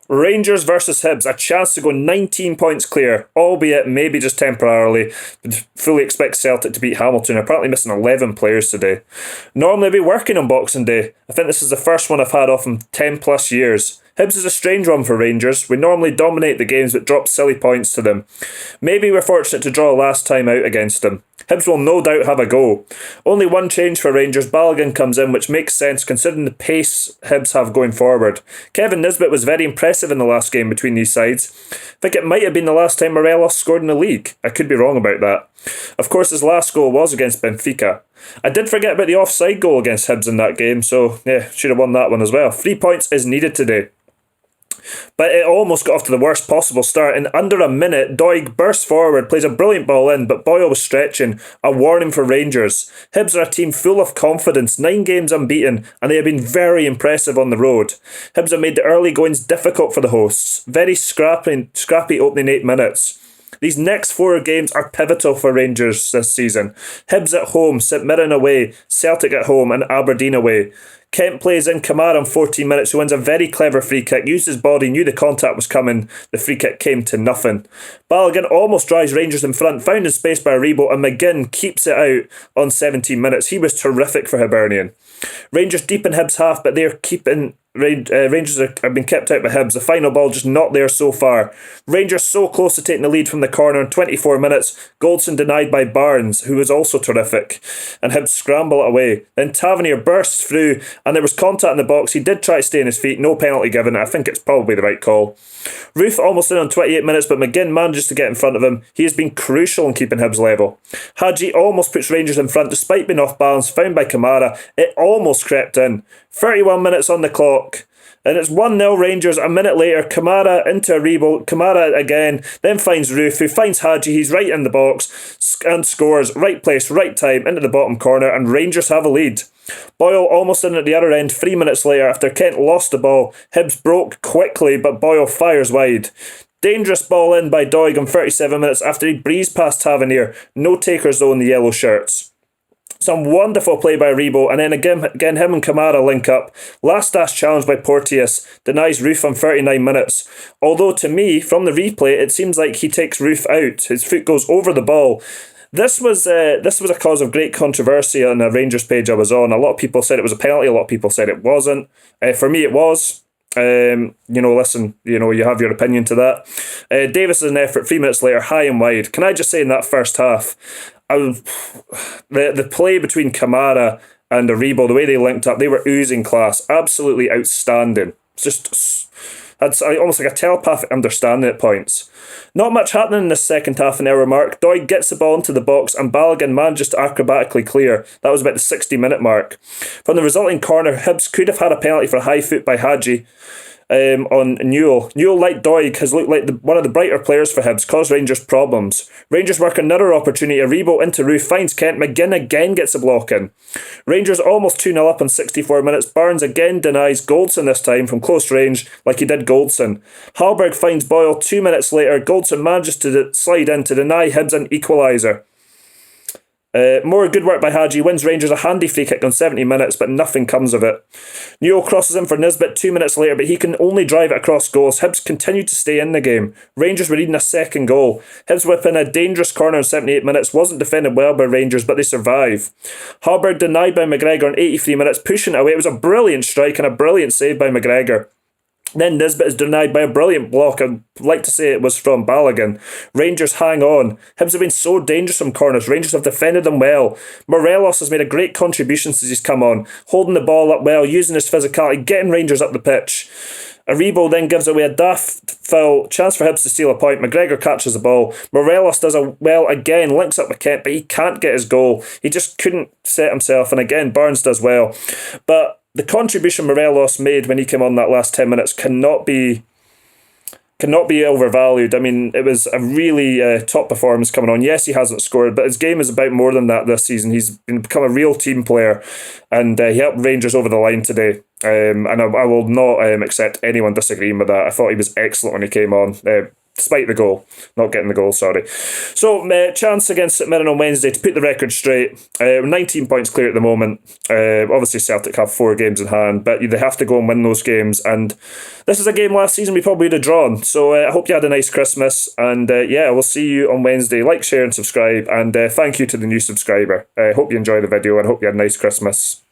Rangers versus Hibs, a chance to go 19 points clear, albeit maybe just temporarily. Fully expect Celtic to beat Hamilton, apparently missing 11 players today. Normally I'd be working on Boxing Day. I think this is the first one I've had off in 10 plus years. Hibs is a strange one for Rangers. We normally dominate the games but drop silly points to them. Maybe we're fortunate to draw last time out against them. Hibs will no doubt have a go. Only one change for Rangers. Balogun comes in, which makes sense considering the pace Hibs have going forward. Kevin Nisbet was very impressive in the last game between these sides. I think it might have been the last time Morelos scored in the league. I could be wrong about that. Of course, his last goal was against Benfica. I did forget about the offside goal against Hibs in that game, so yeah, should have won that one as well. 3 points is needed today. But it almost got off to the worst possible start. In under a minute, Doig bursts forward, plays a brilliant ball in, but Boyle was stretching. A warning for Rangers. Hibs are a team full of confidence, 9 games unbeaten, and they have been very impressive on the road. Hibs have made the early goings difficult for the hosts. Very scrappy opening 8 minutes. These next 4 games are pivotal for Rangers this season. Hibs at home, St Mirren away, Celtic at home, and Aberdeen away. Kent plays in Kamara in 14 minutes, who wins a very clever free kick, used his body, knew the contact was coming, the free kick came to nothing. Balogun almost drives Rangers in front, found in space by Aribo, and McGinn keeps it out on 17 minutes. He was terrific for Hibernian. Rangers deep in Hibs half, but they're keeping... Rangers have been kept out by Hibs. The final ball just not there so far. Rangers so close to taking the lead from the corner in 24 minutes. Goldson denied by Barnes, who was also terrific. And Hibs scramble it away. Then Tavernier bursts through and there was contact in the box. He did try to stay on his feet. No penalty given. I think it's probably the right call. Roof almost in on 28 minutes, but McGinn manages to get in front of him. He has been crucial in keeping Hibs level. Hadji almost puts Rangers in front despite being off balance, found by Kamara. It almost crept in. 31 minutes on the clock. And it's 1-0 Rangers. A minute later, Kamara into Aribo. Kamara again, then finds Roof, who finds Hadji. He's right in the box and scores. Right place, right time, into the bottom corner, and Rangers have a lead. Boyle almost in at the other end 3 minutes later after Kent lost the ball. Hibs broke quickly, but Boyle fires wide. Dangerous ball in by Doig in 37 minutes after he breezed past Tavernier. No takers though in the yellow shirts. Some wonderful play by Rebo, and then again him and Kamara link up. Last dash challenge by Porteous denies Roof on 39 minutes. Although to me, from the replay, it seems like he takes Roof out. His foot goes over the ball. This was a cause of great controversy on a Rangers page I was on. A lot of people said it was a penalty. A lot of people said it wasn't. For me, it was. Listen, you have your opinion to that. Davis is an effort 3 minutes later, high and wide. Can I just say in that first half, the play between Kamara and Aribo, the way they linked up, they were oozing class. Absolutely outstanding. Just almost like a telepathic understanding at points. Not much happening in the second half an hour mark. Doig gets the ball into the box and Balogun manages to acrobatically clear. That was about the 60-minute mark. From the resulting corner, Hibs could have had a penalty for a high foot by Hadji on Newell. Newell, like Doig, has looked like one of the brighter players for Hibs, caused Rangers problems. Rangers work another opportunity. Aribo into Roof, finds Kent. McGinn again gets a block in. Rangers almost 2-0 up in 64 minutes. Barnes again denies Goldson this time from close range, like he did Goldson. Hallberg finds Boyle 2 minutes later. Goldson manages to slide in to deny Hibs an equaliser. More good work by Hadji, wins Rangers a handy free kick on 70 minutes, but nothing comes of it. Newell crosses in for Nisbet 2 minutes later, but he can only drive it across goals. Hibs continue to stay in the game. Rangers were needing a second goal. Hibs whip in a dangerous corner in 78 minutes, wasn't defended well by Rangers, but they survive. Harburg denied by McGregor in 83 minutes, pushing it away. It was a brilliant strike and a brilliant save by McGregor. Then Nisbet is denied by a brilliant block. I'd like to say it was from Balogun. Rangers hang on. Hibs have been so dangerous from corners. Rangers have defended them well. Morelos has made a great contribution since he's come on, holding the ball up well, using his physicality, getting Rangers up the pitch. Aribo then gives away a daft foul, chance for Hibs to steal a point. McGregor catches the ball. Morelos does well again, links up with Kent, but he can't get his goal. He just couldn't set himself, and again Barnes does well. But the contribution Morelos made when he came on that last 10 minutes cannot be overvalued. I mean, it was a really top performance coming on. Yes, he hasn't scored, but his game is about more than that this season. He's become a real team player, and he helped Rangers over the line today. And I will not accept anyone disagreeing with that. I thought he was excellent when he came on. despite the goal, not getting the goal, sorry. So, chance against St Mirren on Wednesday to put the record straight. 19 points clear at the moment. Obviously, Celtic have 4 games in hand, but they have to go and win those games. And this is a game last season we probably would have drawn. So, I hope you had a nice Christmas. And yeah, we'll see you on Wednesday. Like, share, and subscribe. And thank you to the new subscriber. I hope you enjoy the video and hope you had a nice Christmas.